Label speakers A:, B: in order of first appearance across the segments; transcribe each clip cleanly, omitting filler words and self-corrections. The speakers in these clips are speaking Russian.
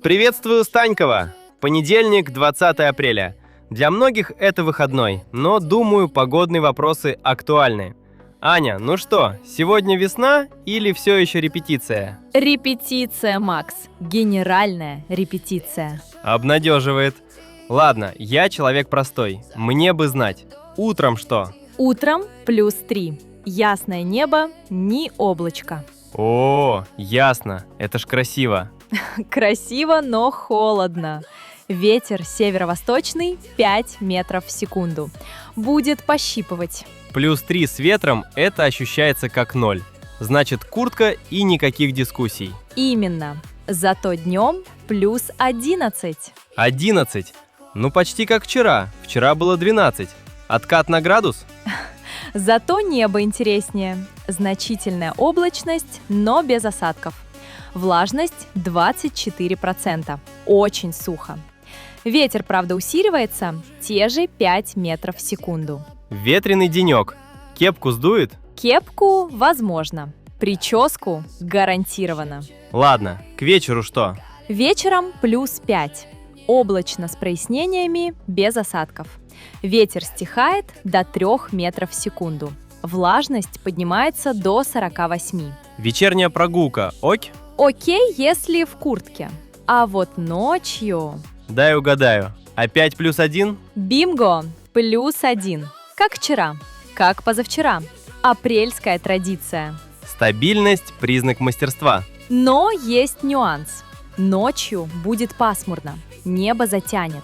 A: Приветствую, Станькова! Понедельник, 20 апреля. Для многих это выходной, но, думаю, погодные вопросы актуальны. Аня, ну что, сегодня весна или все еще репетиция?
B: Репетиция, Макс. Генеральная репетиция.
A: Обнадеживает. Ладно, я человек простой, мне бы знать. Утром что?
B: Утром +3. Ясное небо, ни облачка.
A: О, ясно, это ж красиво.
B: Красиво, но холодно. Ветер северо-восточный 5 метров в секунду. Будет пощипывать.
A: +3 с ветром – это ощущается как 0. Значит, куртка и никаких дискуссий.
B: Именно. Зато днем +11.
A: 11. Ну, почти как вчера. Вчера было 12. Откат на градус?
B: Зато небо интереснее. Значительная облачность, но без осадков. Влажность 24%. Очень сухо. Ветер, правда, усиливается, те же 5 метров в секунду.
A: Ветреный денек. Кепку сдует?
B: Кепку возможно. Прическу гарантированно.
A: Ладно, к вечеру что?
B: Вечером +5. Облачно с прояснениями, без осадков. Ветер стихает до 3 метров в секунду. Влажность поднимается до 48.
A: Вечерняя прогулка. Ок?
B: Окей, если в куртке. А вот ночью...
A: Дай угадаю. Опять +1?
B: Бинго! +1. Как вчера, как позавчера. Апрельская традиция.
A: Стабильность – признак мастерства.
B: Но есть нюанс. Ночью будет пасмурно, небо затянет.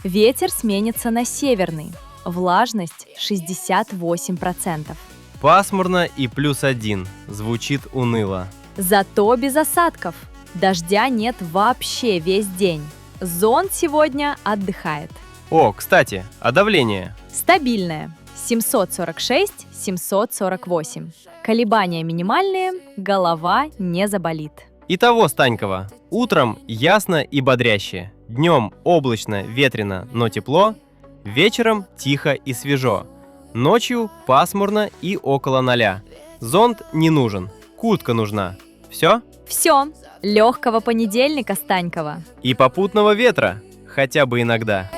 B: Ветер сменится на северный. Влажность 68%.
A: Пасмурно и +1. Звучит уныло.
B: Зато без осадков. Дождя нет вообще весь день. Зонт сегодня отдыхает.
A: О, кстати, а давление?
B: Стабильное. 746-748. Колебания минимальные, голова не заболит.
A: Итого, Станькова, утром ясно и бодряще. Днем облачно, ветрено, но тепло. Вечером тихо и свежо. Ночью пасмурно и около 0. Зонт не нужен, куртка нужна. Все?
B: Все. Легкого понедельника, Станькова.
A: И попутного ветра, хотя бы иногда.